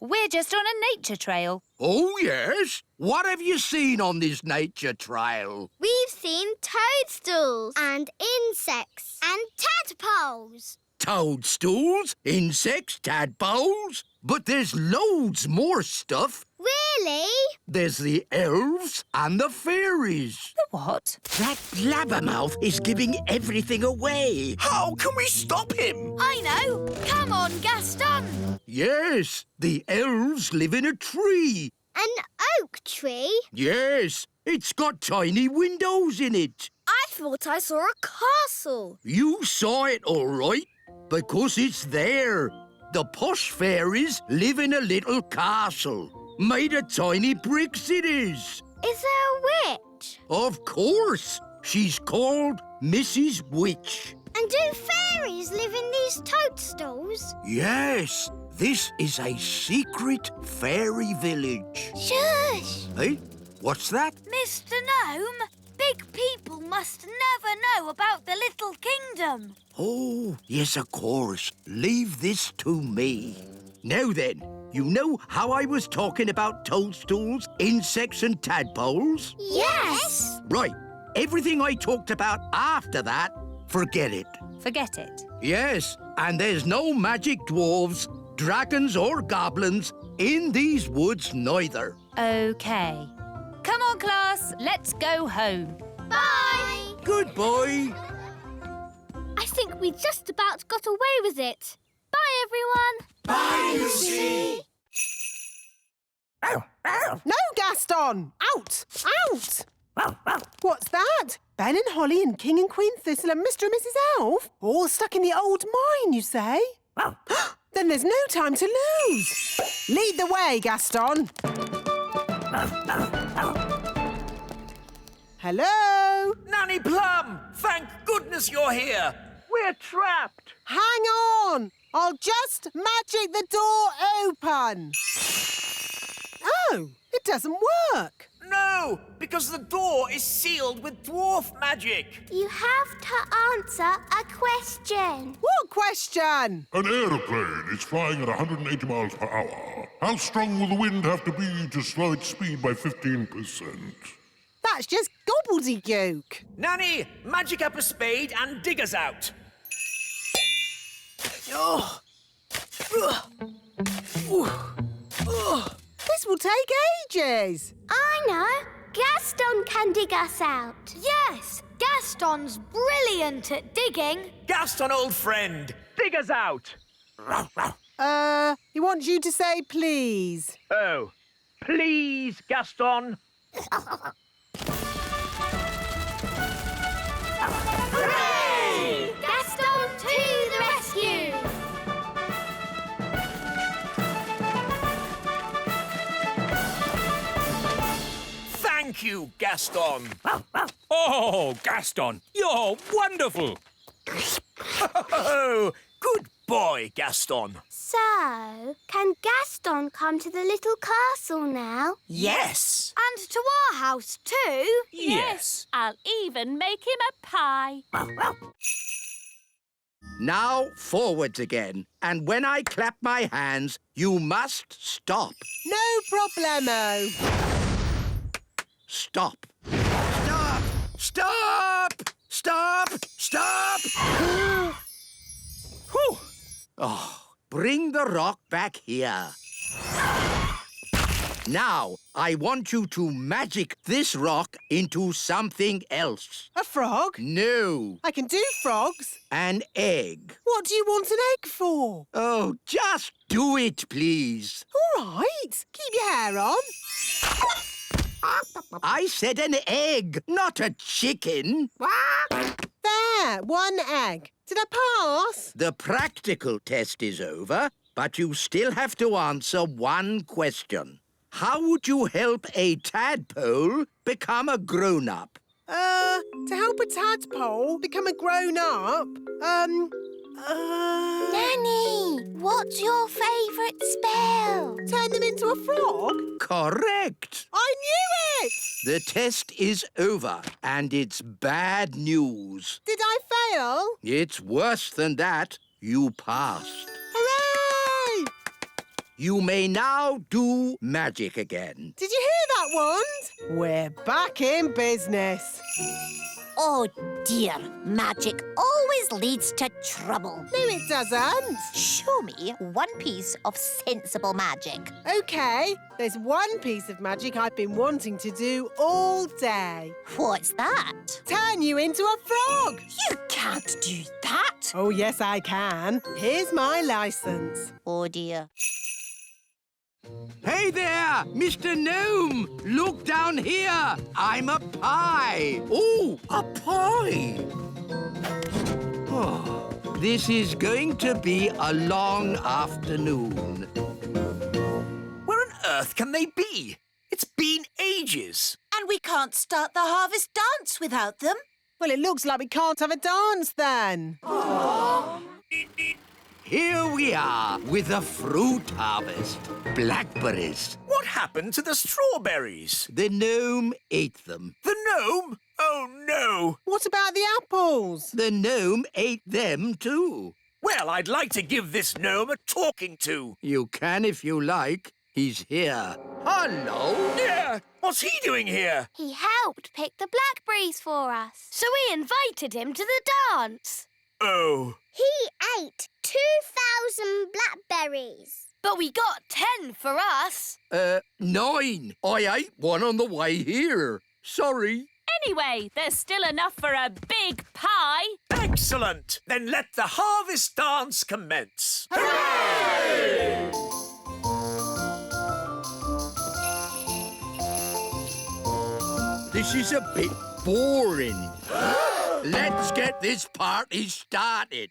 We're just on a nature trail. Oh, yes? What have you seen on this nature trail? We've seen toadstools and insects and tadpoles. Toadstools, insects, tadpoles? But there's loads more stuff. Really? There's the elves and the fairies. The what? That blabbermouth is giving everything away. How can we stop him? I know. Come on, Gaston. Yes, the elves live in a tree. An oak tree? Yes, it's got tiny windows in it. I thought I saw a castle. You saw it all right, because it's there. The posh fairies live in a little castle. Made of tiny bricks it is. Is there a witch? Of course. She's called Mrs. Witch. And do fairies live in these toadstools? Yes, this is a secret fairy village. Shush! Hey, what's that? Mr. Gnome, big people must never know about the Little Kingdom. Oh, yes, of course. Leave this to me. Now then, you know how I was talking about toadstools, insects and tadpoles? Yes! Right. Everything I talked about after that, forget it. Forget it. Yes, and there's no magic dwarves, dragons or goblins in these woods neither. OK. Come on, class. Let's go home. Bye! Goodbye. I think we just about got away with it. Bye, everyone. Bye, Lucy. No, Gaston! Out! Out! What's that? Ben and Holly and King and Queen Thistle and Mr. and Mrs. Elf? All stuck in the old mine, you say? Then there's no time to lose. Lead the way, Gaston. Hello? Nanny Plum, thank goodness you're here. We're trapped. Hang on! I'll just magic the door open. Oh, it doesn't work. No, because the door is sealed with dwarf magic. You have to answer a question. What question? An aeroplane is flying at 180 miles per hour. How strong will the wind have to be to slow its speed by 15%? That's just gobbledygook. Nanny, magic up a spade and dig us out. Oh. This will take ages. I know. Gaston can dig us out. Yes, Gaston's brilliant at digging. Gaston, old friend, dig us out. He wants you to say please. Oh, please, Gaston. Hooray! Gaston to the rescue! Thank you, Gaston. Oh, Gaston, you're wonderful. Oh, good boy, Gaston. So, can Gaston come to the little castle now? Yes. And to our house too? Yes. I'll even make him a pie. Now forwards again. And when I clap my hands, you must stop. No problemo. Stop. Stop! Stop! Stop! Stop! Whew. Oh, bring the rock back here. Now, I want you to magic this rock into something else. A frog? No, I can do frogs. an egg. What do you want an egg for? Oh, just do it, please. All right. Keep your hair on. I said an egg, not a chicken. There, one egg. Did I pass? The practical test is over, but you still have to answer one question. How would you help a tadpole become a grown-up? To help a tadpole become a grown-up, Nanny, what's your favourite spell? turn them into a frog? Correct. I knew it! The test is over, and it's bad news. Did I fail? It's worse than that. You passed. Hooray! You may now do magic again. Did you hear that, Wand? We're back in business. Oh dear, magic always leads to trouble. No, it doesn't. Show me one piece of sensible magic. OK, there's one piece of magic I've been wanting to do all day. What's that? Turn you into a frog. You can't do that. Oh, yes, I can. Here's my licence. Oh dear. Hey there, Mr. Gnome! Look down here! I'm a pie! Oh, a pie! Oh, this is going to be a long afternoon. Where on earth can they be? It's been ages. And we can't start the harvest dance without them. Well, it looks like we can't have a dance then. Here we are with a fruit harvest. Blackberries. What happened to the strawberries? The gnome ate them. The gnome? Oh, no. What about the apples? The gnome ate them too. Well, I'd like to give this gnome a talking to. You can if you like. He's here. Hello. Yeah, what's he doing here? He helped pick the blackberries for us. So we invited him to the dance. Oh. He ate 2,000 blackberries. But we got 10 for us. 9. I ate one on the way here. Sorry. Anyway, there's still enough for a big pie. Excellent. Then let the harvest dance commence. Hooray! This is a bit boring. Let's get this party started.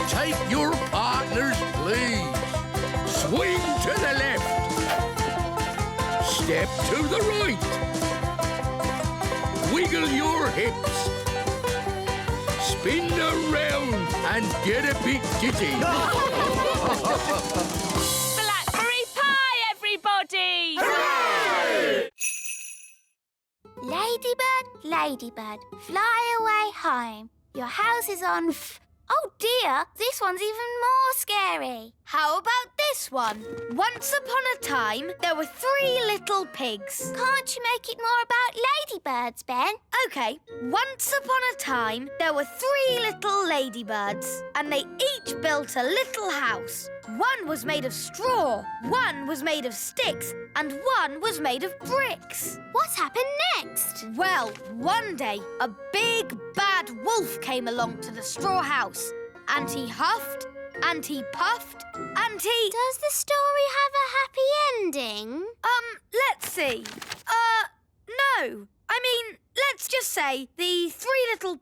Take your partners, please. Swing to the left. Step to the right. Wiggle your hips. Spin around and get a bit dizzy. Blackberry pie, everybody! Hooray! Ladybird, ladybird, fly away home. Your house is on Oh dear, this one's even more scary. How about this one? Once upon a time, there were 3 little pigs. Can't you make it more about ladybirds, Ben? OK, once upon a time, there were 3 little ladybirds, and they each built a little house. One was made of straw, one was made of sticks, and one was made of bricks. What happened next? Well, one day, a big, bad wolf came along to the straw house, and he huffed, and he puffed, and he... Does the story have a happy ending? Let's see. No. I mean, let's just say the 3 little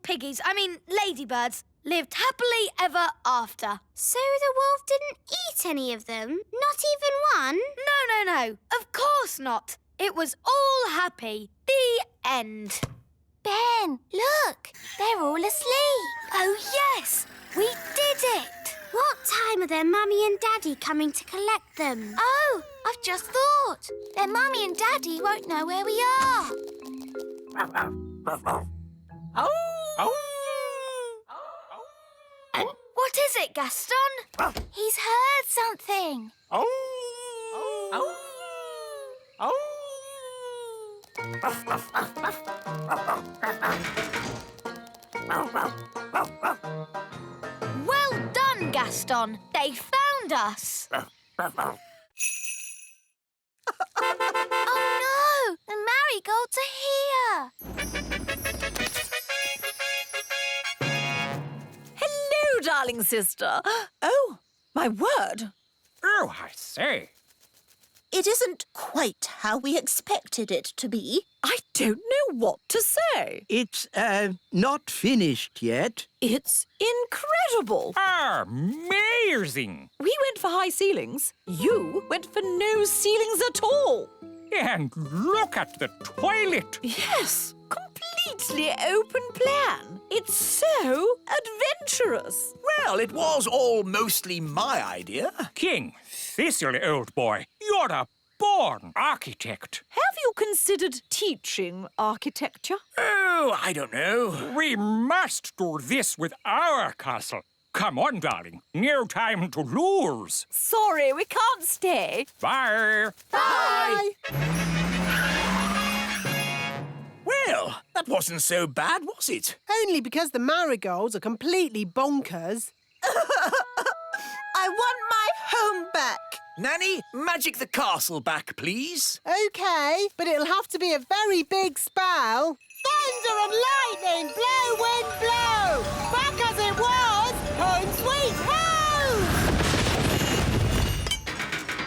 ladybirds, lived happily ever after. So the wolf didn't eat any of them? Not even one? No. Of course not. It was all happy. The end. Ben, look. They're all asleep. Oh, yes. We did it. What time are their mummy and daddy coming to collect them? Oh, I've just thought. Their mummy and daddy won't know where we are. What is it, Gaston? He's heard something. Well done, Gaston. They found us. Oh, no! The marigolds are here. Hello, darling sister. Oh, my word. Oh, I say. It isn't quite how we expected it to be. I don't know what to say. It's, not finished yet. It's incredible. Amazing. We went for high ceilings. You went for no ceilings at all. And look at the toilet. Yes, completely open plan. It's so adventurous. Well, it was all mostly my idea. King, Thistle, old boy, you're a born architect. Have you considered teaching architecture? Oh, I don't know. We must do this with our castle. Come on, darling. No time to lose. Sorry, we can't stay. Bye. Bye! Well, that wasn't so bad, was it? Only because the marigolds are completely bonkers. I want my home back. Nanny, magic the castle back, please. OK, but it'll have to be a very big spell. Thunder and lightning, blow, wind, blow! Back as it was, home sweet home!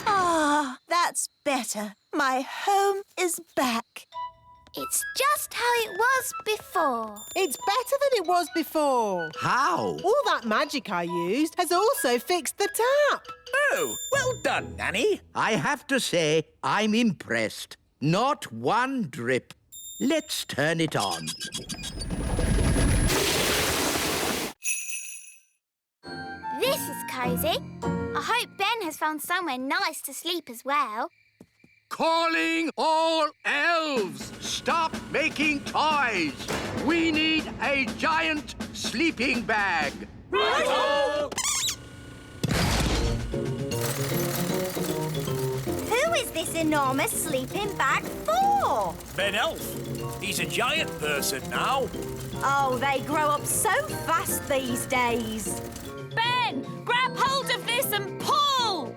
Ah, that's better. My home is back. It's just how it was before. It's better than it was before. How? All that magic I used has also fixed the tap. Oh, well done, Nanny. I have to say, I'm impressed. Not one drip. Let's turn it on. This is cosy. I hope Ben has found somewhere nice to sleep as well. Calling all elves! Stop making toys! We need a giant sleeping bag. Righto! Who is this enormous sleeping bag for? Ben Elf. He's a giant person now. Oh, they grow up so fast these days. Ben, grab hold of this and pull!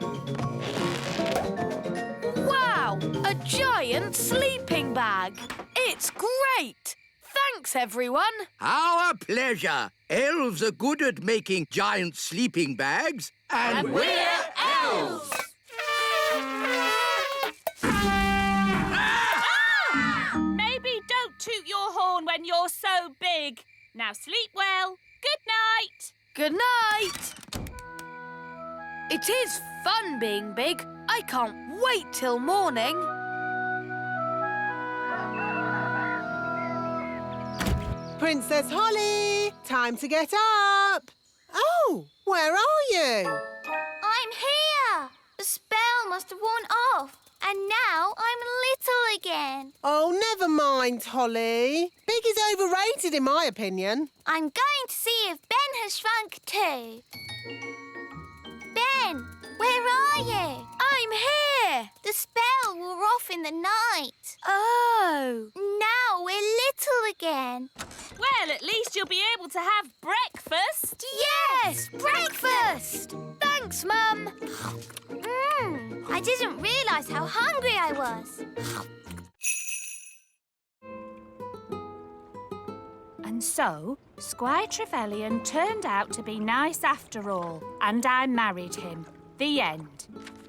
Wow, a giant sleeping bag. It's great. Thanks, everyone. Our pleasure. Elves are good at making giant sleeping bags. And we're elves! Maybe don't toot your horn when you're so big. Now sleep well. Good night. Good night. It is fun being big. I can't wait till morning. Princess Holly, time to get up. Oh, where are you? I'm here. The spell must have worn off. And now I'm little again. Oh, never mind, Holly. Big is overrated, in my opinion. I'm going to see if Ben has shrunk too. Ben, where are you? I'm here. The spell wore off in the night. Oh. Now we're little again. Well, at least you'll be able to have breakfast. Yes, breakfast. Thanks, Mum. I didn't realise how hungry I was. And so, Squire Trevelyan turned out to be nice after all, and I married him. The end.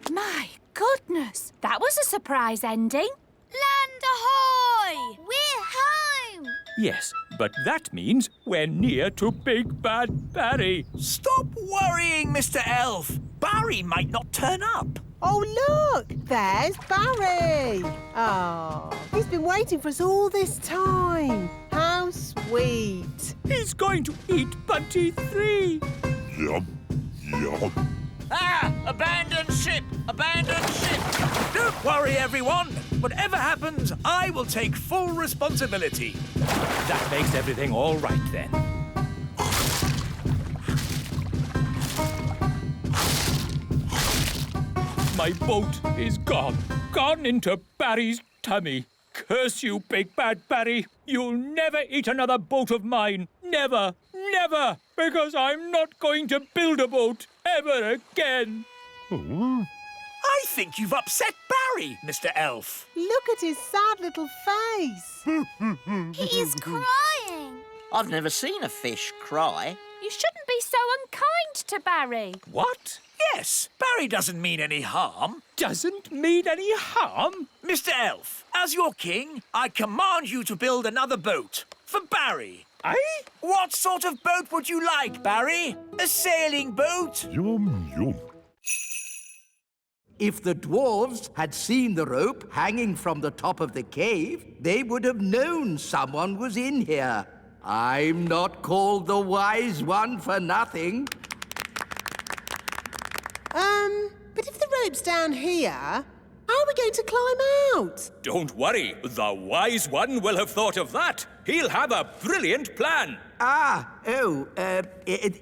My goodness, that was a surprise ending. Land ahoy! We're home. Yes, but that means we're near to Big Bad Barry. Stop worrying, Mr. Elf. Barry might not turn up. Oh, look! There's Barry! Oh, he's been waiting for us all this time. How sweet. He's going to eat Bunty 3. Yum, yum. Ah! Abandoned ship! Abandoned ship! Don't worry, everyone. Whatever happens, I will take full responsibility. That makes everything all right then. My boat is gone. Gone into Barry's tummy. Curse you, Big Bad Barry. You'll never eat another boat of mine. Never, never. Because I'm not going to build a boat ever again. I think you've upset Barry, Mr. Elf. Look at his sad little face. He is crying. I've never seen a fish cry. You shouldn't be so unkind to Barry. What? Yes, Barry doesn't mean any harm. Doesn't mean any harm? Mr. Elf, as your king, I command you to build another boat for Barry. Aye? What sort of boat would you like, Barry? A sailing boat? Yum, yum. If the dwarves had seen the rope hanging from the top of the cave, they would have known someone was in here. I'm not called the wise one for nothing. But if the rope's down here, how are we going to climb out? Don't worry, the wise one will have thought of that. He'll have a brilliant plan.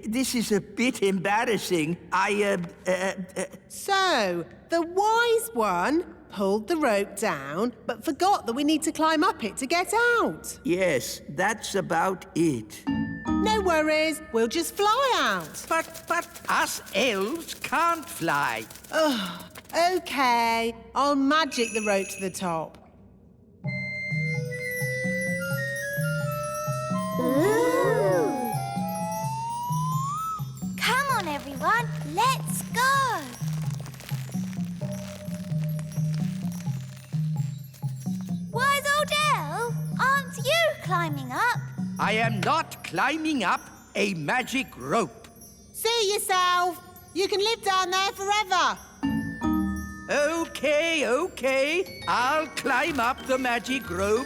This is a bit embarrassing. So, the wise one pulled the rope down, but forgot that we need to climb up it to get out. Yes, that's about it. No worries, we'll just fly out. But us elves can't fly. Ugh, OK, I'll magic the rope to the top. Ooh. Come on, everyone, let's go. Wise old elf, aren't you climbing up? I am not climbing up a magic rope. See yourself. You can live down there forever. OK. I'll climb up the magic rope.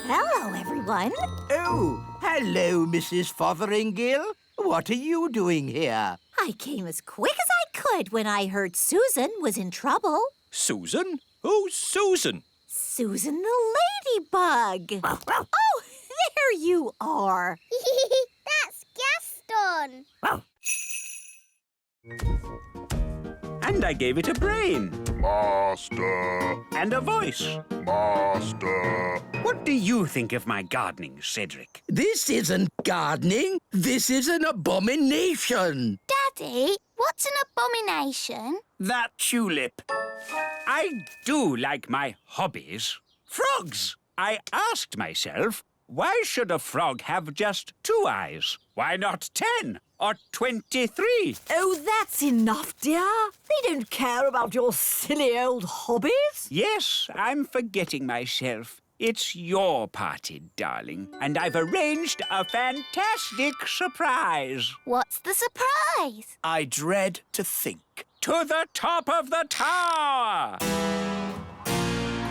Hello, everyone. Oh, hello, Mrs. Fotheringill. What are you doing here? I came as quick as I could when I heard Susan was in trouble. Susan? Who's Susan? Susan the ladybug. Oh, there you are. That's Gaston. And I gave it a brain. Master. And a voice. Master. What do you think of my gardening, Cedric? This isn't gardening. This is an abomination. Daddy, what's an abomination? That tulip. I do like my hobbies. Frogs! I asked myself, why should a frog have just 2 eyes? Why not 10 or 23? Oh, that's enough, dear. They don't care about your silly old hobbies. Yes, I'm forgetting myself. It's your party, darling, and I've arranged a fantastic surprise. What's the surprise? I dread to think. To the top of the tower!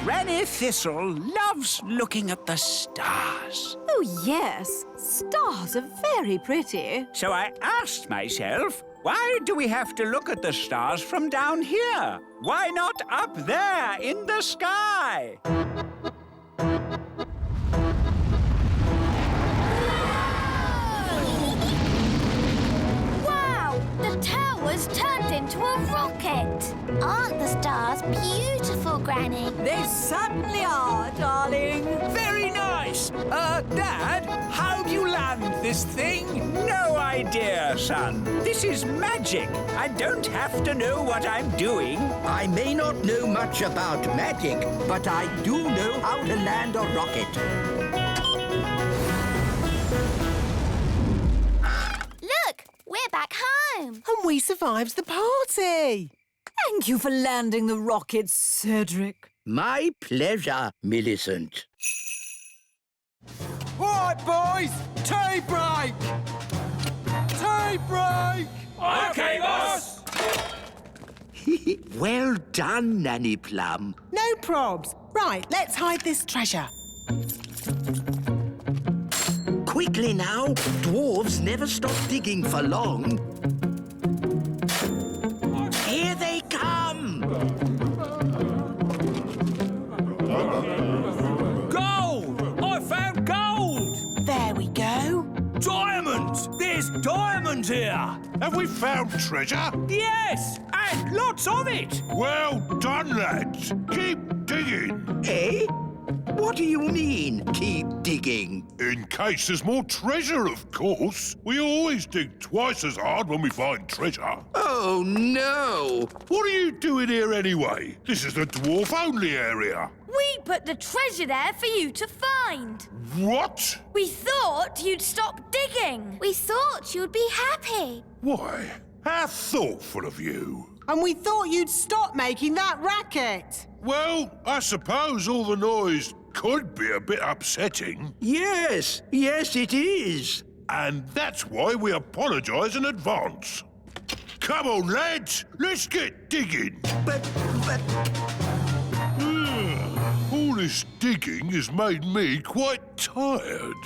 Granny Thistle loves looking at the stars. Oh, yes. Stars are very pretty. So I asked myself, why do we have to look at the stars from down here? Why not up there in the sky? Wow! The tower's turned into a rocket. Aren't the stars beautiful, Granny? They certainly are, darling. Very nice. Dad, how do you land this thing? No idea, son. This is magic. I don't have to know what I'm doing. I may not know much about magic, but I do know how to land a rocket. Look, we're back home. And we survived the party. Thank you for landing the rocket, Cedric. My pleasure, Millicent. All right, boys. Tea break. Tea break. OK, boss. Well done, Nanny Plum. No probs. Right, let's hide this treasure. Quickly now. Dwarves never stop digging for long. Here they come! Gold! I found gold! There we go. Diamonds! There's diamonds here! Have we found treasure? Yes! And lots of it! Well done, lads. Keep digging. Eh? What do you mean, keep digging? In case there's more treasure, of course. We always dig twice as hard when we find treasure. Oh, no! What are you doing here anyway? This is the dwarf-only area. We put the treasure there for you to find. What? We thought you'd stop digging. We thought you'd be happy. Why? How thoughtful of you. And we thought you'd stop making that racket. Well, I suppose all the noise could be a bit upsetting. Yes, it is. And that's why we apologise in advance. Come on, lads, let's get digging. But... All this digging has made me quite tired.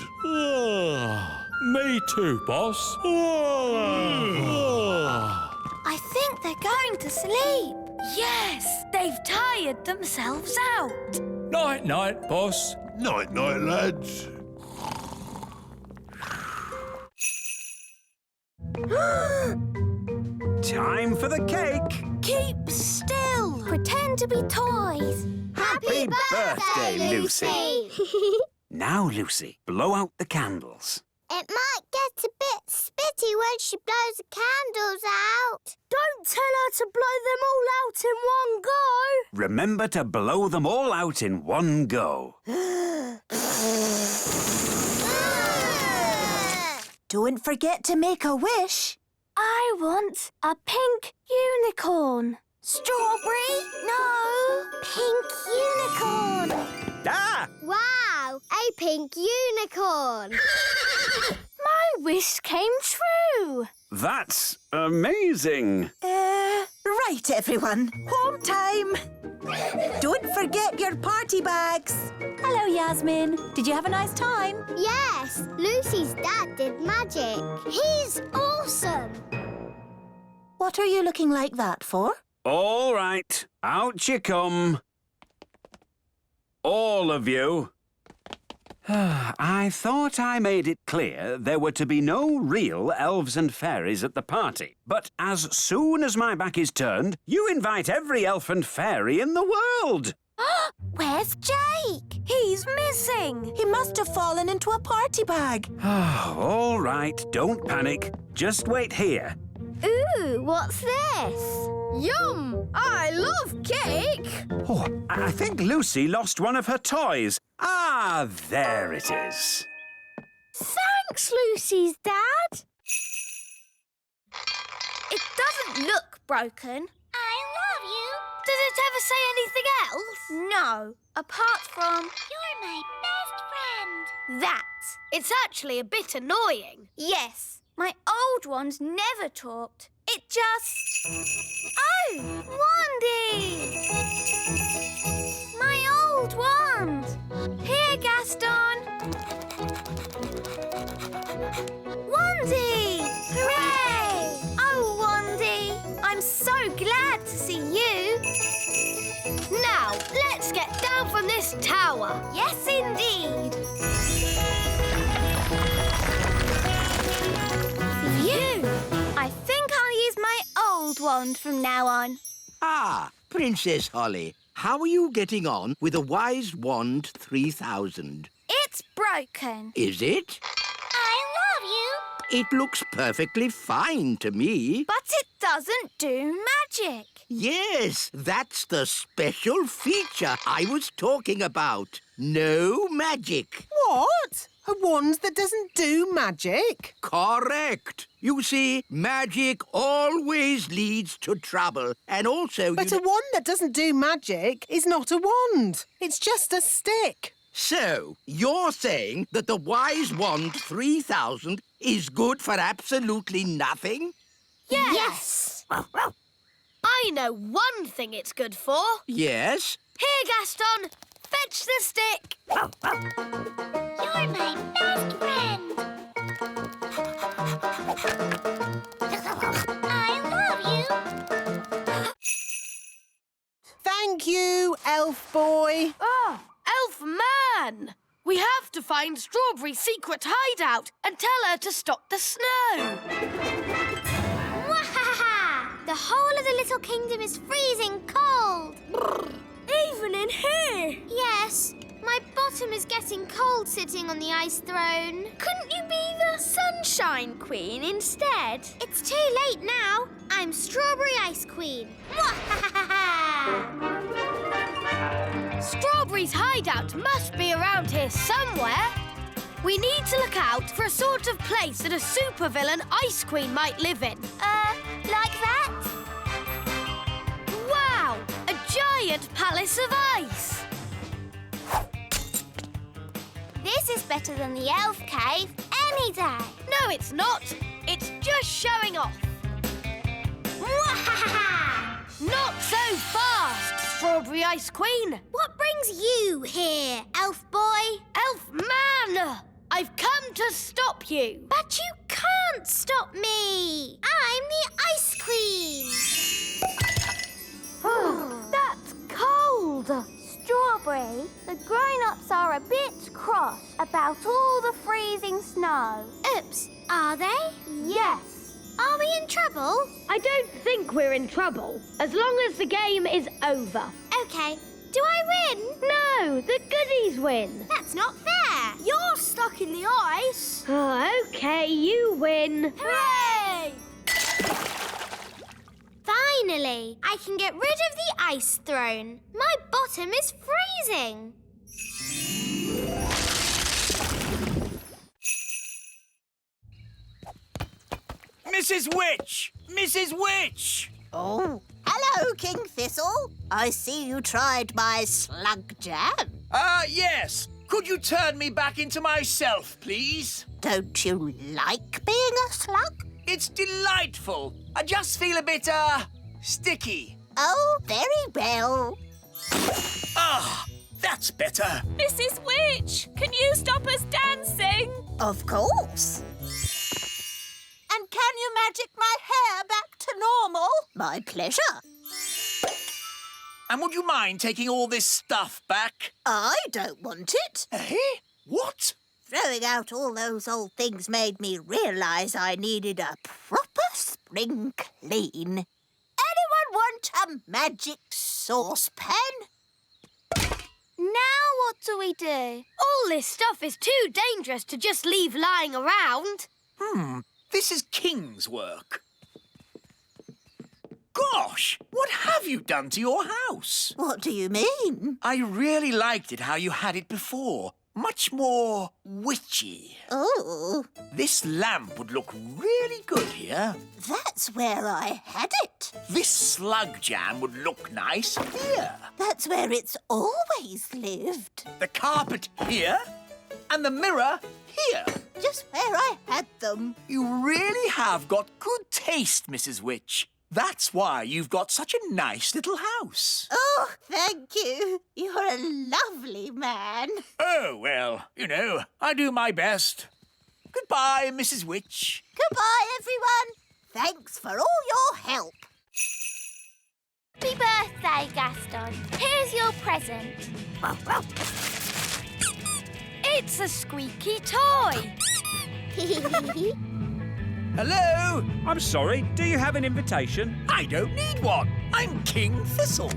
Me too, boss. I think They're going to sleep. Yes, they've tired themselves out. Night-night, boss. Night-night, lads. Time for the cake. Keep still. Pretend to be toys. Happy birthday, Lucy. Now, Lucy, blow out the candles. It might get a bit spitty when she blows the candles out. Don't tell her to blow them all out in one go. Remember to blow them all out in one go. Don't forget to make a wish. I want a pink unicorn. Strawberry? No. Pink unicorn. Ah! Wow, a pink unicorn. My wish came true. That's amazing. Right, everyone. Home time. Don't forget your party bags. Hello, Yasmin. Did you have a nice time? Yes, Lucy's dad did magic. He's awesome. What are you looking like that for? All right, out you come. All of you. I thought I made it clear there were to be no real elves and fairies at the party. But as soon as my back is turned, you invite every elf and fairy in the world. Where's Jake? He's missing. He must have fallen into a party bag. All right, don't panic. Just wait here. Ooh, what's this? Yum! I love cake. Oh, I think Lucy lost one of her toys. Ah, there it is. Thanks, Lucy's dad. It doesn't look broken. I love you. Does it ever say anything else? No, apart from You're my best friend. that. It's actually a bit annoying. Yes, my old ones never talked. It just... Oh, Wandy! My old wand. Here, Gaston. Wandy! Hooray! Oh, Wandy, I'm so glad to see you. Now, let's get down from this tower. Yes, indeed. Phew! I think I'll use my old wand from now on. Ah, Princess Holly, how are you getting on with the Wise Wand 3000? It's broken. Is it? I love you. It looks perfectly fine to me. But it doesn't do magic. Yes, that's the special feature I was talking about. No magic. What? A wand that doesn't do magic? Correct. You see, magic always leads to trouble. And also... But a wand that doesn't do magic is not a wand. It's just a stick. So, you're saying that the Wise Wand 3000 is good for absolutely nothing? Yes. I know one thing it's good for. Yes? Here, Gaston. Fetch the stick. You're my best friend. I love you. Thank you, elf boy. Ah, Elf Man! We have to find Strawberry's secret hideout and tell her to stop the snow. Wahaha! The whole of the Little Kingdom is freezing cold. Even in here. Yes, my bottom is getting cold sitting on the ice throne. Couldn't you be the Sunshine Queen instead? It's too late now. I'm Strawberry Ice Queen. Strawberry's hideout must be around here somewhere. We need to look out for a sort of place that a supervillain Ice Queen might live in. Like that? Wow! A giant palace of ice! This is better than the elf cave any day. No, it's not. It's just showing off. Not so fast, Strawberry Ice Queen. What brings you here, elf boy? Elf Man! I've come to stop you. But you can't. can't stop me. I'm the Ice Queen. That's cold. Strawberry, the grown-ups are a bit cross about all the freezing snow. Oops, are they? Yes. Are we in trouble? I don't think we're in trouble, as long as the game is over. Okay. Do I win? No, the goodies win. That's not fair. You're stuck in the ice. Oh, OK, you win. Hooray! Finally, I can get rid of the ice throne. My bottom is freezing. Mrs. Witch! Mrs. Witch! Oh, hello, King Thistle. I see you tried my slug jam. Yes. Could you turn me back into myself, please? Don't you like being a slug? It's delightful. I just feel a bit, sticky. Oh, very well. Ah, that's better. Mrs. Witch, can you stop us dancing? Of course. And can you magic my hair back to normal? My pleasure. And would you mind taking all this stuff back? I don't want it. Eh? What? Throwing out all those old things made me realise I needed a proper spring clean. Anyone want a magic saucepan? Now what do we do? All this stuff is too dangerous to just leave lying around. This is King's work. Gosh, what have you done to your house? What do you mean? I really liked it how you had it before. Much more witchy. Oh, This lamp would look really good here. that's where I had it. This slug jam would look nice here. That's where it's always lived. The carpet here. And the mirror here. Just where I had them. You really have got good taste, Mrs. Witch. That's why you've got such a nice little house. Oh, thank you. You're a lovely man. Oh, well, you know, I do my best. Goodbye, Mrs. Witch. Goodbye, everyone. Thanks for all your help. Happy birthday, Gaston. Here's your present. It's a squeaky toy. Hello? I'm sorry, do you have an invitation? I don't need one. I'm King Thistle.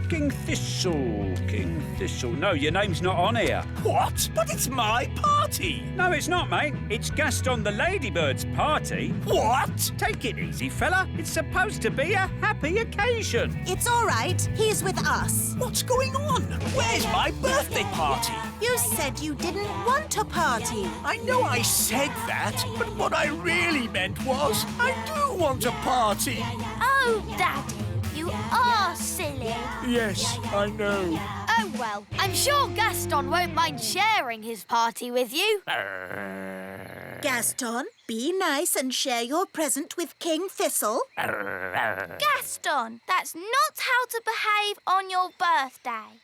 King Thistle, King Thistle. No, your name's not on here. What? But it's my party. No, it's not, mate. It's Gaston the Ladybird's party. What? Take it easy, fella. It's supposed to be a happy occasion. It's all right. He's with us. What's going on? Where's my birthday party? You said you didn't want a party. I know I said that, but what I really meant was I do want a party. Oh, Daddy, you are silly. Yes, I know. Oh, well, I'm sure Gaston won't mind sharing his party with you. Gaston, be nice and share your present with King Thistle. Gaston, that's not how to behave on your birthday.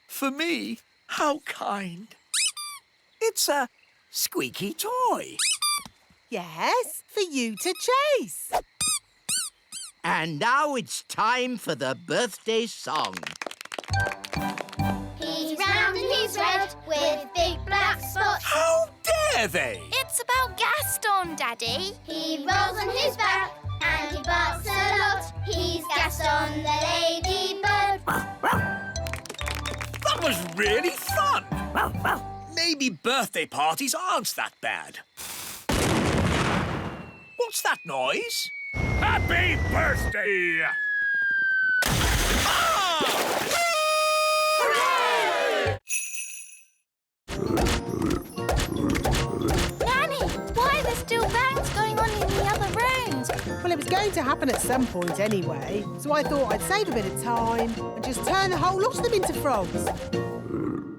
For me? How kind. It's a squeaky toy. Yes, for you to chase. And now it's time for the birthday song. He's round and he's red with big black spots. How dare they? It's about Gaston, Daddy. He rolls on his back and he barks a lot. He's Gaston the ladybird. That was really fun. Maybe birthday parties aren't that bad. What's that noise? Happy birthday! Nanny, why are there still bangs going on in the other rooms? Well, it was going to happen at some point anyway, so I thought I'd save a bit of time and just turn the whole lot of them into frogs.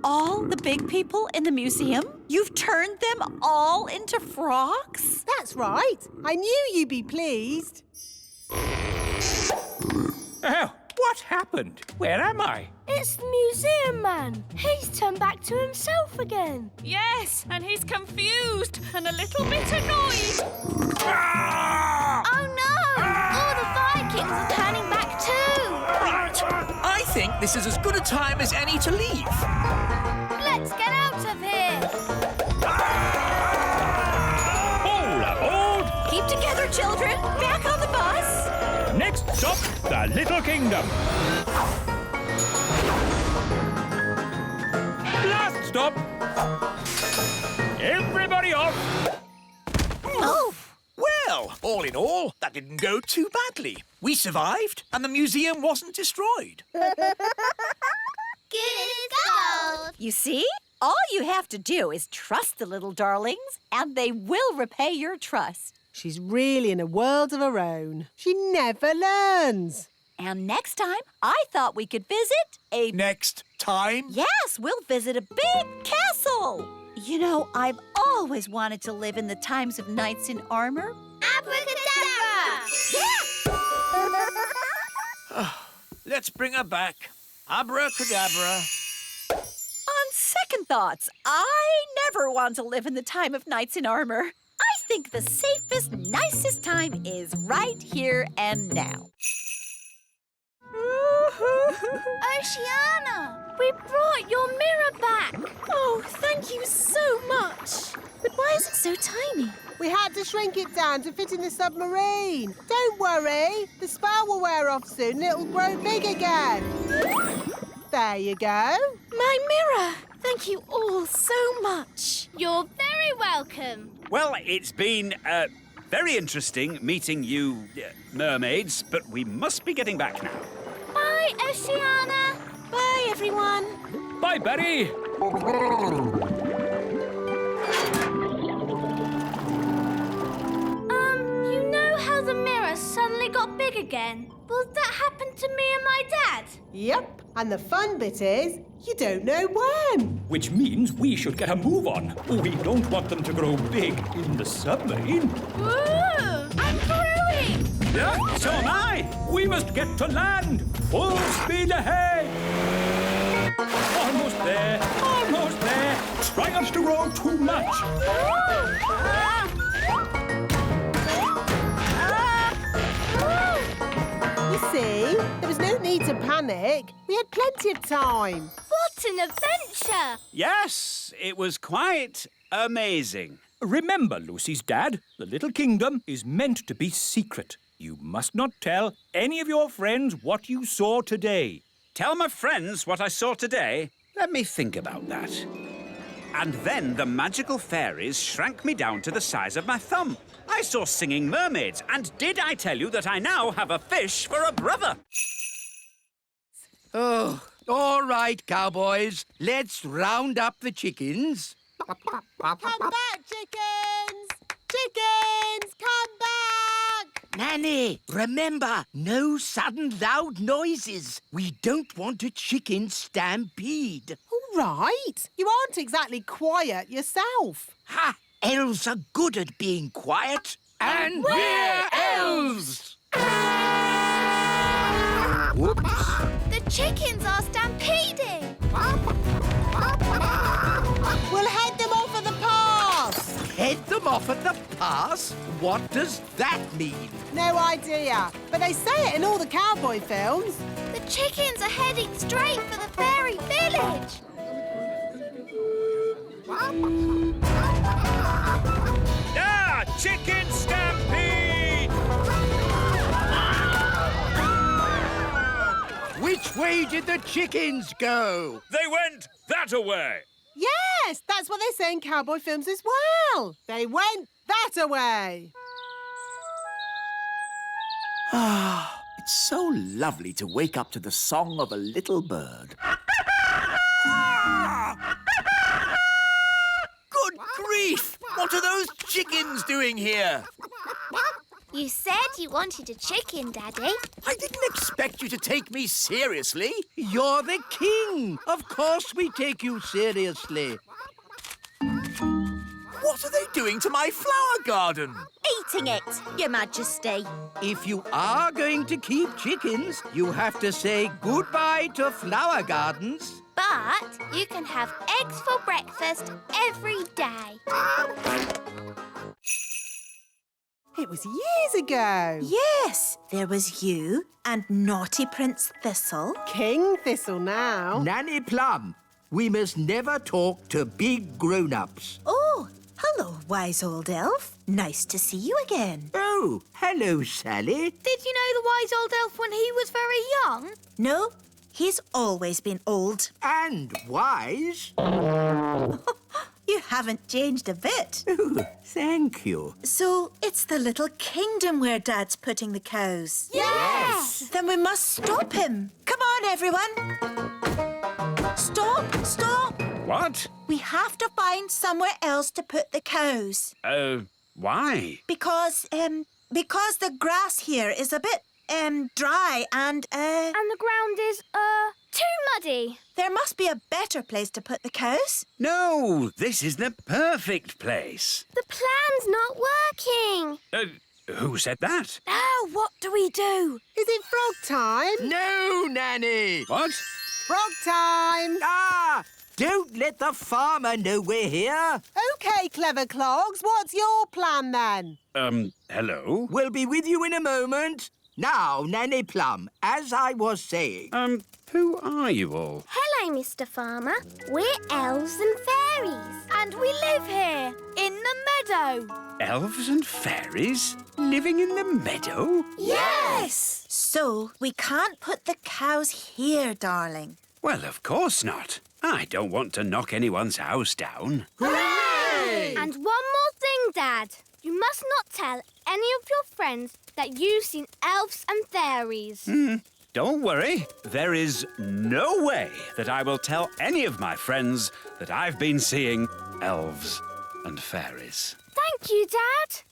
All the big people in the museum? You've turned them all into frogs? That's right. I knew you'd be pleased. Oh, What happened? Where am I? It's the museum man. He's turned back to himself again. Yes, and he's confused and a little bit annoyed. Oh no! All the Vikings are turning back too. Right. I think this is as good a time as any to leave. Let's get out of here. All aboard! Keep together, children. Back on the bus. Next stop, the Little Kingdom. Last stop. Everybody off. Oh! Well, all in all, that didn't go too badly. We survived, and the museum wasn't destroyed. Good as gold. You see? All you have to do is trust the little darlings, and they will repay your trust. She's really in a world of her own. She never learns. And next time, I thought we could visit a... Next time? Yes, we'll visit a big castle. You know, I've always wanted to live in the times of knights in armor. Abracadabra! Let's bring her back. Abracadabra. On second thoughts, I never want to live in the time of knights in armor. I think the safest, nicest time is right here and now. Oceana, we brought your mirror back. Oh, thank you so much. But why is it so tiny? We had to shrink it down to fit in the submarine. Don't worry. The spell will wear off soon and it'll grow big again. There you go. My mirror. Thank you all so much. You're very welcome. Well, it's been very interesting meeting you mermaids, but we must be getting back now. Bye, Oceana. Bye, everyone. Bye, Betty. You know how the mirror suddenly got big again? Will that happen to me and my dad? Yep. And the fun bit is, you don't know when. Which means we should get a move on. We don't want them to grow big in the submarine. Ooh, I'm growing. Yeah, so am I. We must get to land. Full speed ahead. Almost there. Almost there. Try not to grow too much. You see, there was no need to panic. We had plenty of time. What an adventure. Yes, it was quite amazing. Remember, Lucy's dad, the Little Kingdom is meant to be secret. You must not tell any of your friends what you saw today. Tell my friends what I saw today? Let me think about that. And then the magical fairies shrank me down to the size of my thumb. I saw singing mermaids, and did I tell you that I now have a fish for a brother? Oh, all right, cowboys. Let's round up the chickens. Come back, chickens! Chickens, come back! Nanny, remember, no sudden loud noises. We don't want a chicken stampede. All right. You aren't exactly quiet yourself. Ha! Elves are good at being quiet. And we're elves! Whoops. The chickens are stampeding. We'll head them off at the pass. Head them off at the pass? What does that mean? No idea. But they say it in all the cowboy films. The chickens are heading straight for the fairy village. Ah, chicken stampede! Which way did the chickens go? They went that-a-way. Yes, that's what they say in cowboy films as well. They went that-a-way. Ah, it's so lovely to wake up to the song of a little bird. Good grief! What are those chickens doing here? You said you wanted a chicken, Daddy. I didn't expect you to take me seriously. You're the king. Of course we take you seriously. What are they doing to my flower garden? eating it, Your Majesty. If you are going to keep chickens, you have to say goodbye to flower gardens. But you can have eggs for breakfast every day. It was years ago. Yes, there was you and naughty Prince Thistle. King Thistle now. Nanny Plum, we must never talk to big grown-ups. Oh, hello, wise old elf. Nice to see you again. Oh, hello, Sally. Did you know the wise old elf when he was very young? No, he's always been old. And wise. You haven't changed a bit. Oh, thank you. So it's the little kingdom where Dad's putting the cows? Yes! Then we must stop him. Come on, everyone. Stop, stop. What? We have to find somewhere else to put the cows. Why? Because the grass here is a bit, dry and, And the ground is, too muddy. There must be a better place to put the cows. No, this is the perfect place. The plan's not working. Who said that? Now, what do we do? Is it frog time? No, Nanny. What? Frog time. Ah! Don't let the farmer know we're here. OK, clever clogs, what's your plan then? Hello? We'll be with you in a moment. Now, Nanny Plum, as I was saying... Who are you all? Hello, Mr. Farmer. We're elves and fairies. And we live here, in the meadow. Elves and fairies living in the meadow? Yes! So we can't put the cows here, darling. Well, of course not. I don't want to knock anyone's house down. Hooray! And one more thing, Dad. You must not tell any of your friends that you've seen elves and fairies. Don't worry. There is no way that I will tell any of my friends that I've been seeing elves and fairies. Thank you, Dad.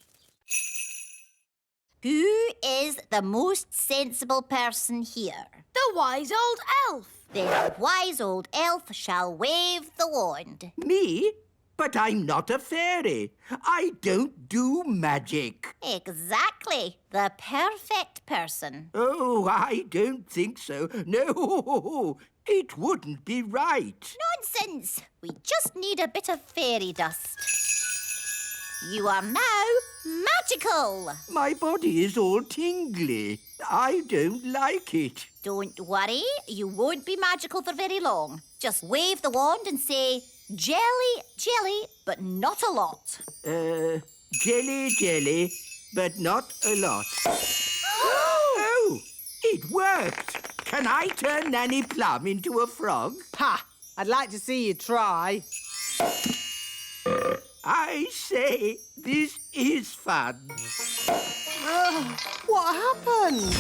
Who is the most sensible person here? The wise old elf. The wise old elf shall wave the wand. Me? But I'm not a fairy. I don't do magic. Exactly. The perfect person. Oh, I don't think so. No, it wouldn't be right. Nonsense. We just need a bit of fairy dust. You are now magical. My body is all tingly. I don't like it. Don't worry. You won't be magical for very long. Just wave the wand and say, jelly, jelly, but not a lot. Jelly, jelly, but not a lot. Oh, it worked. Can I turn Nanny Plum into a frog? Ha! I'd like to see you try. I say, this is fun. What happened?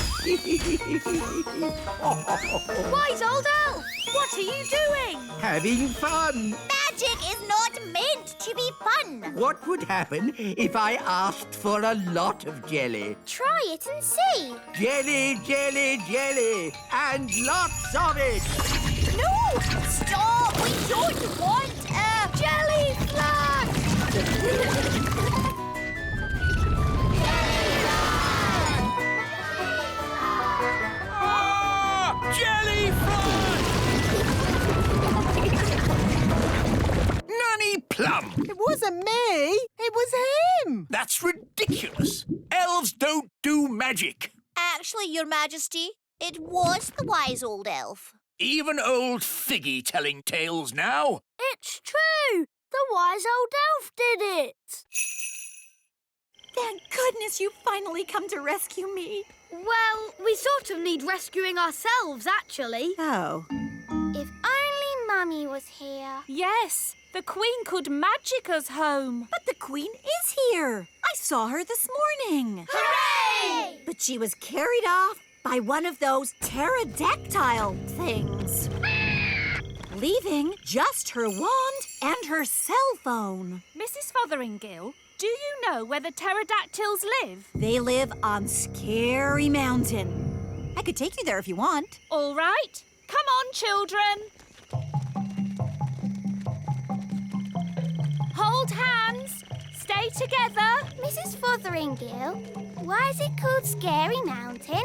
Wise old elf, what are you doing? Having fun. Magic is not meant to be fun. What would happen if I asked for a lot of jelly? Try it and see. Jelly, jelly, jelly, and lots of it. No! Stop! We don't want a Jelly flag! Jelly Nanny Plum! It wasn't me. It was him. That's ridiculous. Elves don't do magic. Actually, Your Majesty, it was the wise old elf. Even old Figgy telling tales now. It's true. The wise old elf did it. Thank goodness you finally come to rescue me. Well, we sort of need rescuing ourselves, actually. Oh. If only Mummy was here. Yes, the Queen could magic us home. But the Queen is here. I saw her this morning. Hooray! But she was carried off by one of those pterodactyl things, leaving just her wand and her cell phone. Mrs. Fotheringill, do you know where the pterodactyls live? They live on Scary Mountain. I could take you there if you want. All right. Come on, children. Hold hands. Stay together. Mrs. Fotheringill, why is it called Scary Mountain?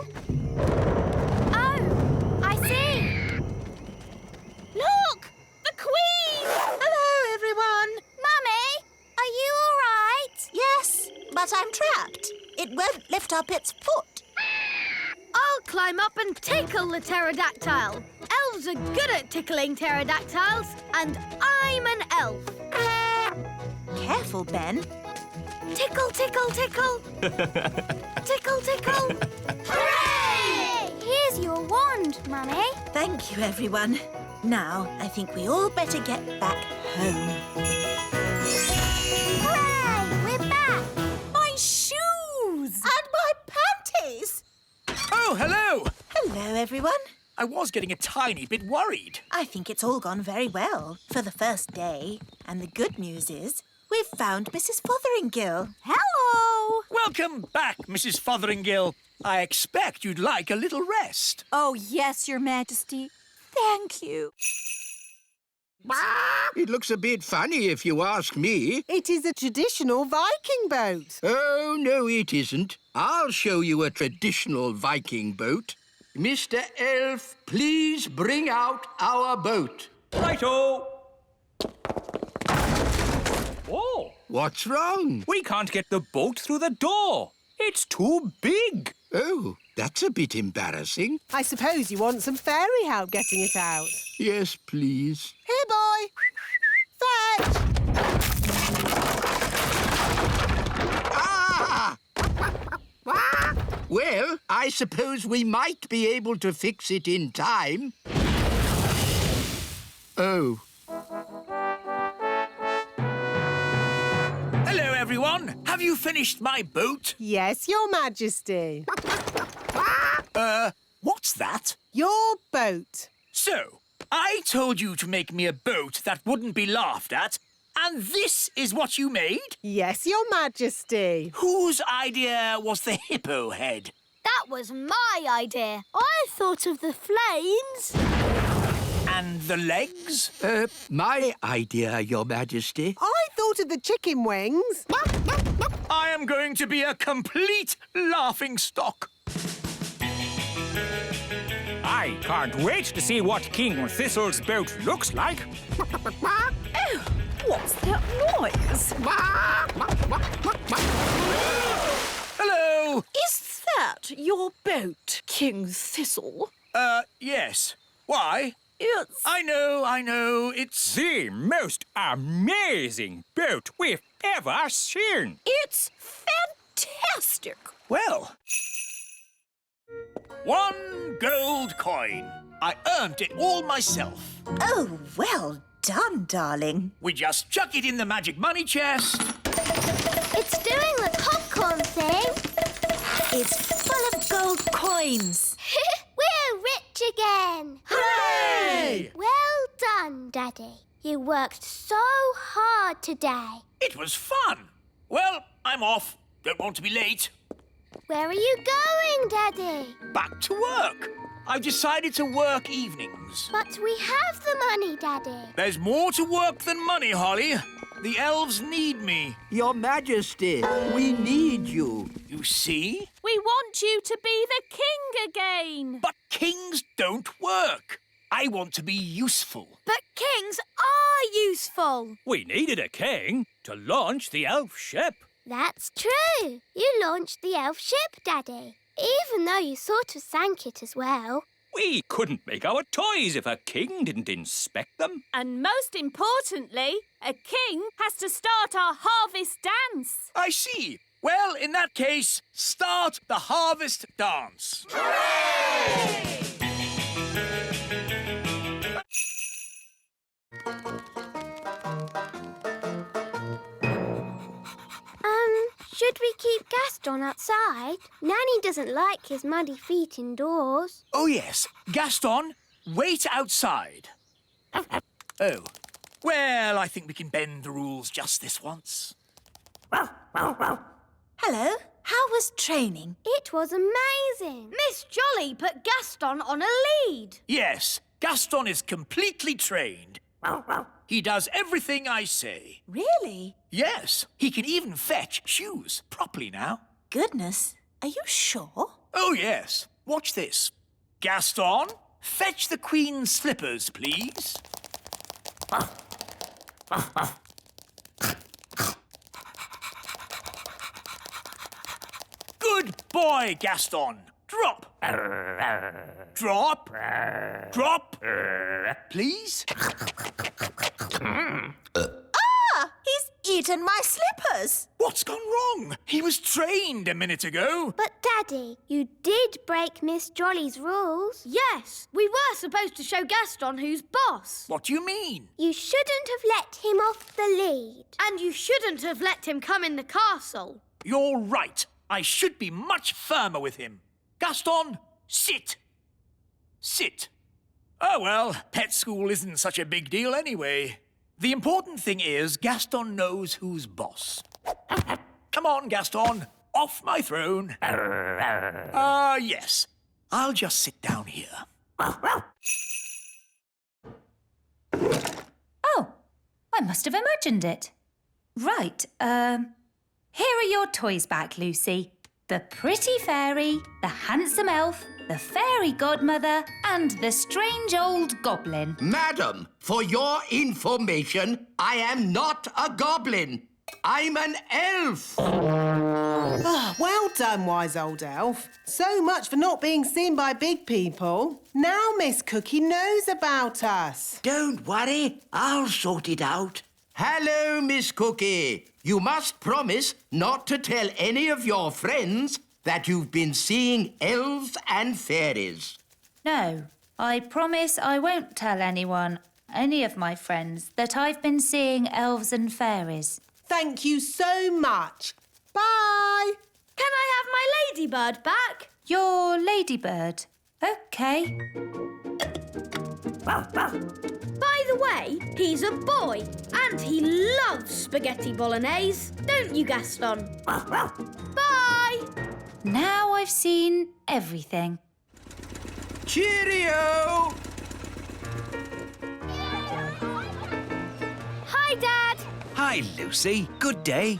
Oh, I see. Look! The Queen! Hello, everyone. Mummy, are you all right? Yes, but I'm trapped. It won't lift up its foot. I'll climb up and tickle the pterodactyl. Elves are good at tickling pterodactyls, and I'm an elf. Careful, Ben. Tickle, tickle, tickle. Tickle, tickle. Hooray! Here's your wand, Mummy. Thank you, everyone. Now, I think we all better get back home. Hooray! We're back. My shoes! And my panties! Oh, hello! Hello, everyone. I was getting a tiny bit worried. I think it's all gone very well for the first day. And the good news is we've found Mrs. Fotheringill. Hello! Welcome back, Mrs. Fotheringill. I expect you'd like a little rest. Oh, yes, Your Majesty. Thank you. It looks a bit funny if you ask me. It is a traditional Viking boat. Oh, no, it isn't. I'll show you a traditional Viking boat. Mr. Elf, please bring out our boat. Righto! Oh, What's wrong? we can't get the boat through the door. It's too big. Oh, that's a bit embarrassing. I suppose you want some fairy help getting it out. Yes, please. Here, boy. Fetch! Ah! Well, I suppose we might be able to fix it in time. Oh. Hello, everyone. Have you finished my boat? Yes, Your Majesty. What's that? Your boat. So, I told you to make me a boat that wouldn't be laughed at, and this is what you made? Yes, Your Majesty. Whose idea was the hippo head? That was my idea. I thought of the flames. And the legs? My idea, Your Majesty. I thought of the chicken wings. I am going to be a complete laughingstock. I can't wait to see what King Thistle's boat looks like. Oh, what's that noise? Hello! Is that your boat, King Thistle? Yes. Why? It's... I know, it's... The most amazing boat we've ever seen. It's fantastic. Well... 1 gold coin. I earned it all myself. Oh, well done, darling. We just chuck it in the magic money chest. It's doing the popcorn thing. It's full of gold coins. We're rich again. Hooray! Well done, Daddy. You worked so hard today. It was fun. Well, I'm off. Don't want to be late. Where are you going, Daddy? Back to work. I've decided to work evenings. But we have the money, Daddy. There's more to work than money, Holly. The elves need me. Your Majesty, we need you. You see? We want you to be the king again. But kings don't work. I want to be useful. But kings are useful. We needed a king to launch the elf ship. That's true. You launched the elf ship, Daddy. Even though you sort of sank it as well. We couldn't make our toys if a king didn't inspect them. And most importantly, a king has to start our harvest dance. I see. Well, in that case, start the harvest dance. Should we keep Gaston outside? Nanny doesn't like his muddy feet indoors. Oh, yes. Gaston, wait outside. Oh. Well, I think we can bend the rules just this once. Hello. How was training? It was amazing. Miss Jolly put Gaston on a lead. Yes, Gaston is completely trained. He does everything I say. Really? Yes, he can even fetch shoes properly now. Goodness, are you sure? Oh, yes. Watch this. Gaston, fetch the Queen's slippers, please. Good boy, Gaston. Drop. Drop. Drop. Please. He's eaten my slippers. What's gone wrong? He was trained a minute ago. But, Daddy, you did break Miss Jolly's rules. Yes, we were supposed to show Gaston who's boss. What do you mean? You shouldn't have let him off the lead. And you shouldn't have let him come in the castle. You're right. I should be much firmer with him. Gaston, sit. Sit. Oh, well, pet school isn't such a big deal anyway. The important thing is Gaston knows who's boss. Come on, Gaston. Off my throne. Yes. I'll just sit down here. Oh, I must have imagined it. Right, here are your toys back, Lucy. The pretty fairy, the handsome elf, the fairy godmother, and the strange old goblin. Madam, for your information, I am not a goblin. I'm an elf. Well done, wise old elf. So much for not being seen by big people. Now Miss Cookie knows about us. Don't worry, I'll sort it out. Hello, Miss Cookie. You must promise not to tell any of your friends that you've been seeing elves and fairies. No, I promise I won't tell anyone, any of my friends, that I've been seeing elves and fairies. Thank you so much. Bye. Can I have my ladybird back? Your ladybird. OK. By the way, he's a boy and he loves spaghetti bolognese. Don't you, Gaston? Bye! Now I've seen everything. Cheerio! Hi, Dad. Hi, Lucy. Good day.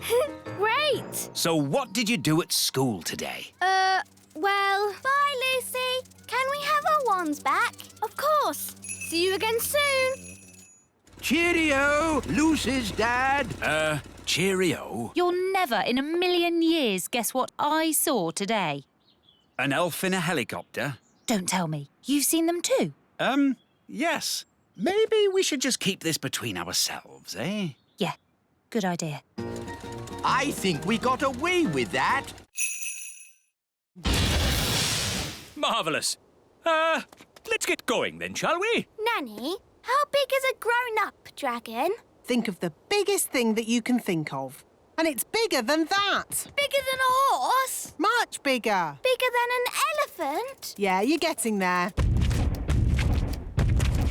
Great. So what did you do at school today? Well... Bye, Lucy. Can we have our wands back? Of course. See you again soon. Cheerio, Lucy's dad. Cheerio. You'll never in a million years guess what I saw today. An elf in a helicopter? Don't tell me. You've seen them too? Yes. Maybe we should just keep this between ourselves, eh? Yeah, good idea. I think we got away with that. Marvellous. Let's get going then, shall we? Nanny, how big is a grown-up dragon? Think of the biggest thing that you can think of. And it's bigger than that. Bigger than a horse? Much bigger. Bigger than an elephant? Yeah, you're getting there.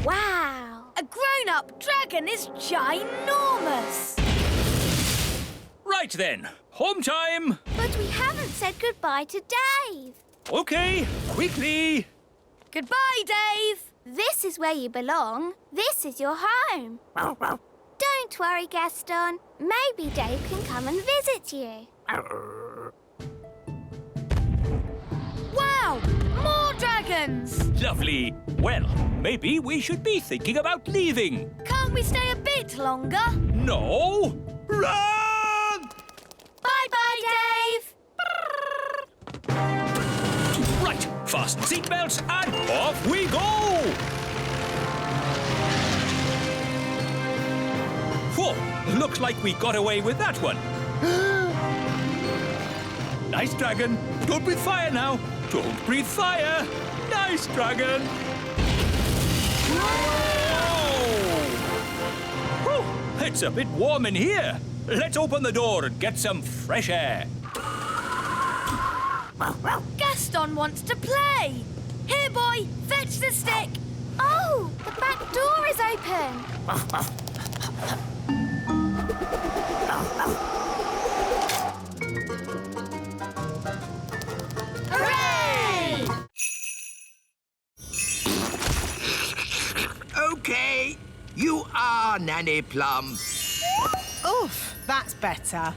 Wow. A grown-up dragon is ginormous. Right then, home time. But we haven't said goodbye to Dave. OK, quickly. Goodbye, Dave. This is where you belong. This is your home. Don't worry, Gaston. Maybe Dave can come and visit you. Wow! More dragons! Lovely. Well, maybe we should be thinking about leaving. Can't we stay a bit longer? No. Run! Bye-bye, Dave! Right, fasten seatbelts and off we go! Whoa, looks like we got away with that one. Nice dragon. Don't breathe fire now. Don't breathe fire. Nice dragon. Whoa! It's a bit warm in here. Let's open the door and get some fresh air. Gaston wants to play. Here, boy, fetch the stick. Oh, the back door is open. Hooray! OK, you are Nanny Plum. Oof, that's better.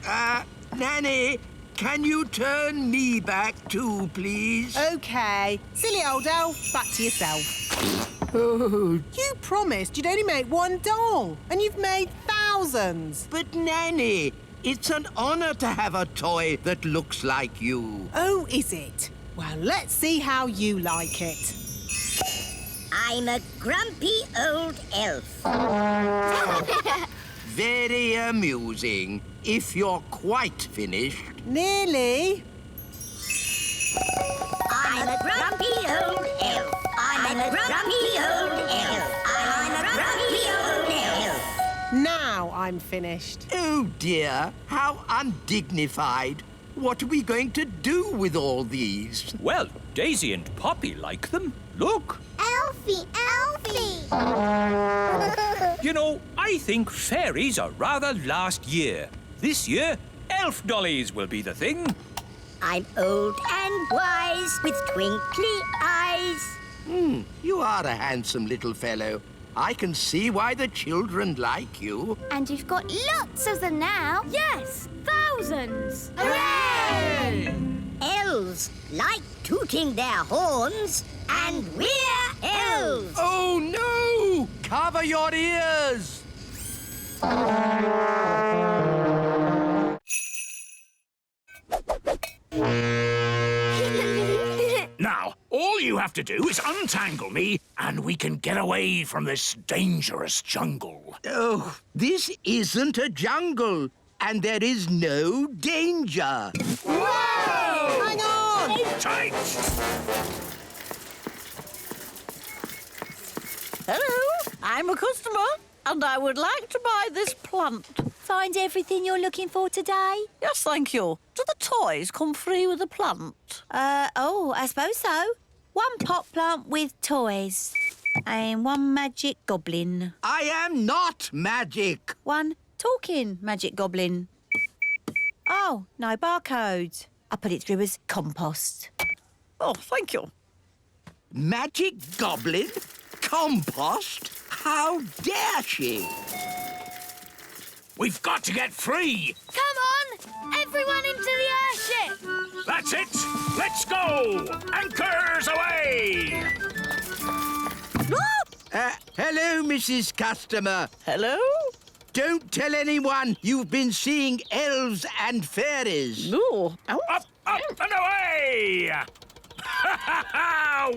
Nanny, can you turn me back too, please? OK. Silly old elf, back to yourself. Oh, You promised you'd only make one doll, and you've made thousands. but Nanny, it's an honour to have a toy that looks like you. Oh, is it? Well, let's see how you like it. I'm a grumpy old elf. Very amusing. If you're quite finished. Nearly. I'm a grumpy old elf. I'm a grumpy old elf. I'm a grumpy old elf. Now I'm finished. Oh dear, how undignified. What are we going to do with all these? Well, Daisy and Poppy like them. Look. Elfie, Elfie! You know, I think fairies are rather last year. This year, elf dollies will be the thing. I'm old and wise with twinkly eyes. You are a handsome little fellow. I can see why the children like you. And you've got lots of them now. Yes, thousands. Hooray! Elves like tooting their horns, and we're elves. Oh no! Cover your ears! Now, all you have to do is untangle me, and we can get away from this dangerous jungle. Oh, this isn't a jungle, and there is no danger. Whoa! Hang on! Hold tight! Hello, I'm a customer, and I would like to buy this plant. Find everything you're looking for today? Yes, thank you. Do the toys come free with the plant? Oh, I suppose so. One pot plant with toys. And one magic goblin. I am not magic. One talking magic goblin. Oh, no barcode. I put it through as compost. Oh, thank you. Magic goblin? Compost? How dare she? We've got to get free! Come on! Everyone into the airship! That's it! Let's go! Anchors away! Hello, Mrs. Customer. Hello? Don't tell anyone you've been seeing elves and fairies. No. Up, up, and away!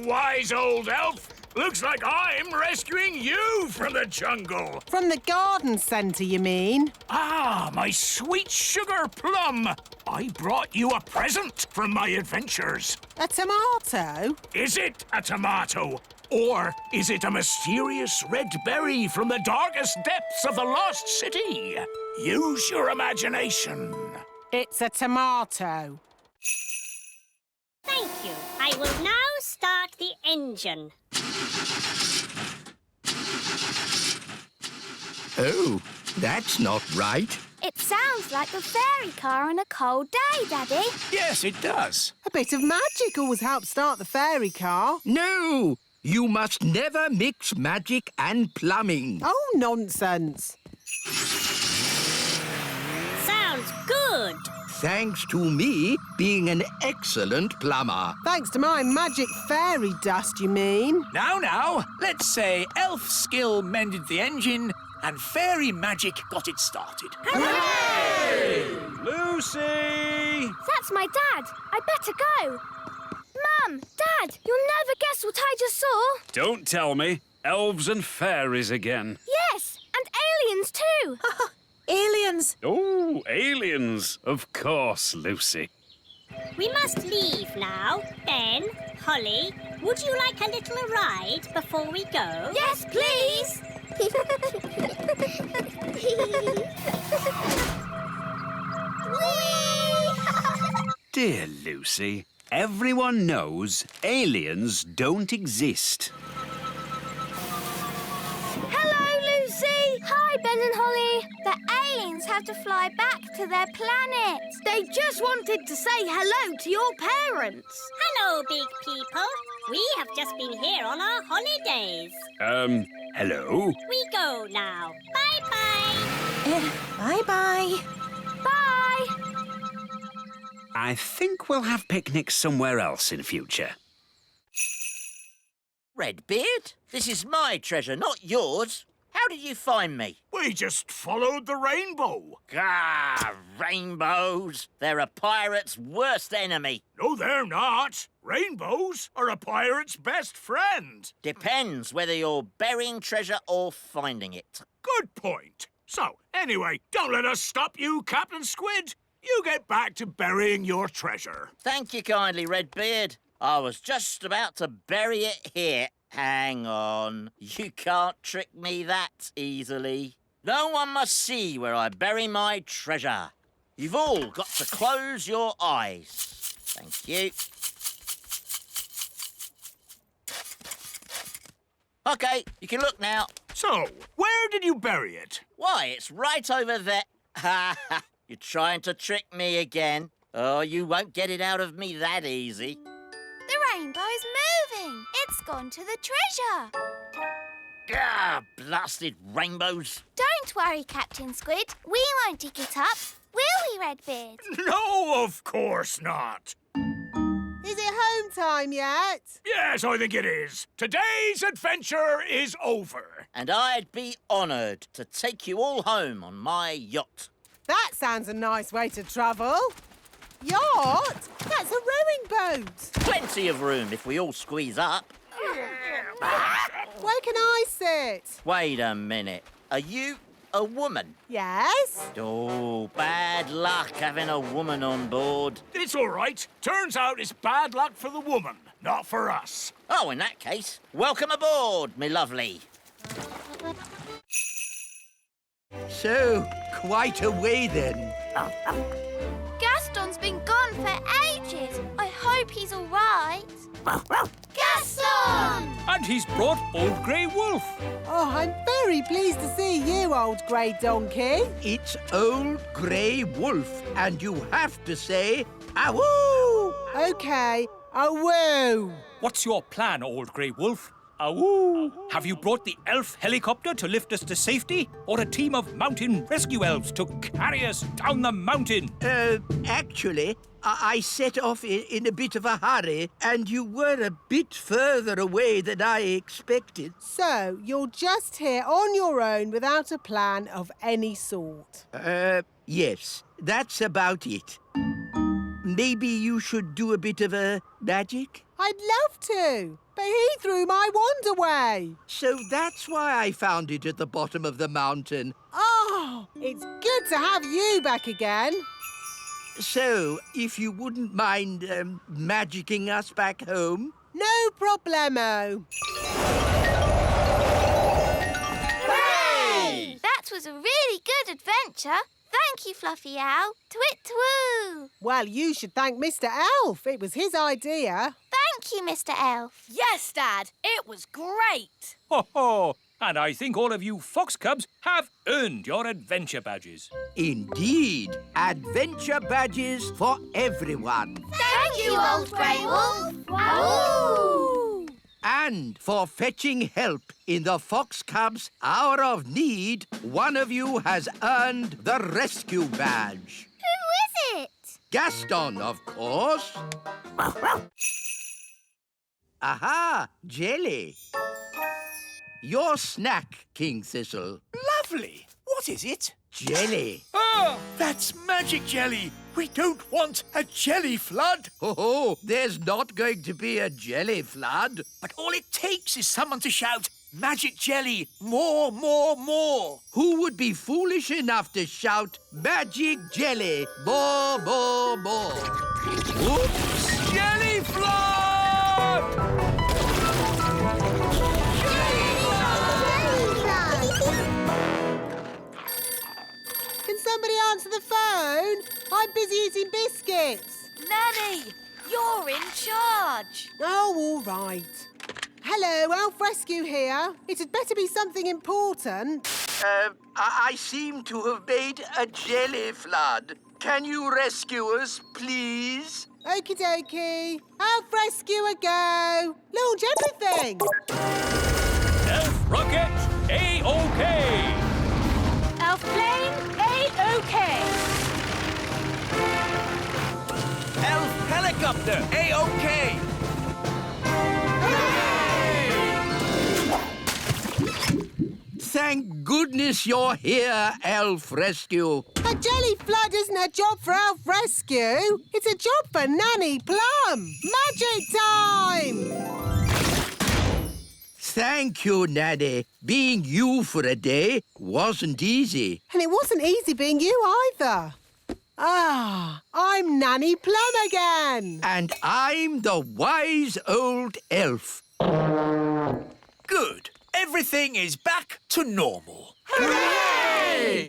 Wise old elf! Looks like I'm rescuing you from the jungle! From the garden centre, you mean? Ah, my sweet sugar plum! I brought you a present from my adventures. A tomato? Is it a tomato? Or is it a mysterious red berry from the darkest depths of the lost city? Use your imagination. It's a tomato. Thank you. I will now start the engine. Oh, that's not right. It sounds like the fairy car on a cold day, Daddy. Yes, it does. A bit of magic always helps start the fairy car. No! You must never mix magic and plumbing. Oh, nonsense. Sounds good. Thanks to me being an excellent plumber. Thanks to my magic fairy dust, you mean? Now, let's say elf skill mended the engine and fairy magic got it started. Hooray! Lucy! That's my dad. I better go. Mum, Dad, you'll never guess what I just saw. Don't tell me. Elves and fairies again. Yes, and aliens too. Aliens! Oh, aliens. Of course, Lucy. We must leave now. Ben, Holly, would you like a little ride before we go? Yes, please. Dear Lucy, everyone knows aliens don't exist. Hello, Lucy. Hi, Ben and Holly. The aliens have to fly back to their planet. They just wanted to say hello to your parents. Hello, big people. We have just been here on our holidays. Hello? We go now. Bye-bye. Bye-bye. Bye! I think we'll have picnics somewhere else in future. Redbeard, this is my treasure, not yours. How did you find me? We just followed the rainbow. Ah, rainbows. They're a pirate's worst enemy. No, they're not. Rainbows are a pirate's best friend. Depends whether you're burying treasure or finding it. Good point. So, anyway, don't let us stop you, Captain Squid. You get back to burying your treasure. Thank you kindly, Redbeard. I was just about to bury it here. Hang on. You can't trick me that easily. No one must see where I bury my treasure. You've all got to close your eyes. Thank you. OK, you can look now. So, where did you bury it? Why, it's right over there. Ha ha! You're trying to trick me again. Oh, you won't get it out of me that easy. The rainbow's moving. It's gone to the treasure. Ah, blasted rainbows. Don't worry, Captain Squid. We won't dig it up, will we, Redbeard? No, of course not. Is it home time yet? Yes, I think it is. Today's adventure is over. And I'd be honoured to take you all home on my yacht. That sounds a nice way to travel. Yacht? That's a rowing boat. Plenty of room if we all squeeze up. Where can I sit? Wait a minute. Are you a woman? Yes. Oh, bad luck having a woman on board. It's all right. Turns out it's bad luck for the woman, not for us. Oh, in that case, welcome aboard, me lovely. So, quite a way then. Gaston's been gone for ages. I hope he's all right. Gaston! And he's brought Old Grey Wolf. Oh, I'm very pleased to see you, old grey donkey. It's Old Grey Wolf, and you have to say, awoo! OK, awoo. What's your plan, Old Grey Wolf? Awoo! Have you brought the elf helicopter to lift us to safety, or a team of mountain rescue elves to carry us down the mountain? Actually, I set off in a bit of a hurry, and you were a bit further away than I expected. So, you're just here on your own without a plan of any sort? Yes, that's about it. Maybe you should do a bit of a magic? I'd love to, but he threw my wand away. So that's why I found it at the bottom of the mountain. Oh, it's good to have you back again. So, if you wouldn't mind magicking us back home? No problemo. Hooray! That was a really good adventure. Thank you, Fluffy Owl. Twit-twoo! Well, you should thank Mr. Elf. It was his idea. Thank you, Mr. Elf. Yes, Dad. It was great. Ho ho! And I think all of you fox cubs have earned your adventure badges. Indeed. Adventure badges for everyone. Thank you, Old Grey Wolf. Awoo! And for fetching help in the Fox Cubs' hour of need, one of you has earned the rescue badge. Who is it? Gaston, of course. Aha, jelly. Your snack, King Thistle. Lovely. What is it? Jelly. Ah, that's magic jelly. We don't want a jelly flood. Oh, there's not going to be a jelly flood. But all it takes is someone to shout, magic jelly, more, more, more. Who would be foolish enough to shout, magic jelly, more, more, more? Oops! Jelly flood! Can somebody answer the phone? I'm busy eating biscuits. Nanny, you're in charge. Oh, all right. Hello, Elf Rescue here. It had better be something important. I seem to have made a jelly flood. Can you rescue us, please? Okie dokie. Elf rescue a go. Launch everything. Elf rocket, A-OK. Elf plane, A-OK. Elf helicopter, A-OK. Thank goodness you're here, Elf Rescue. A jelly flood isn't a job for Elf Rescue. It's a job for Nanny Plum. Magic time! Thank you, Nanny. Being you for a day wasn't easy. And it wasn't easy being you either. I'm Nanny Plum again. And I'm the wise old elf. Good. Everything is back to normal. Hooray!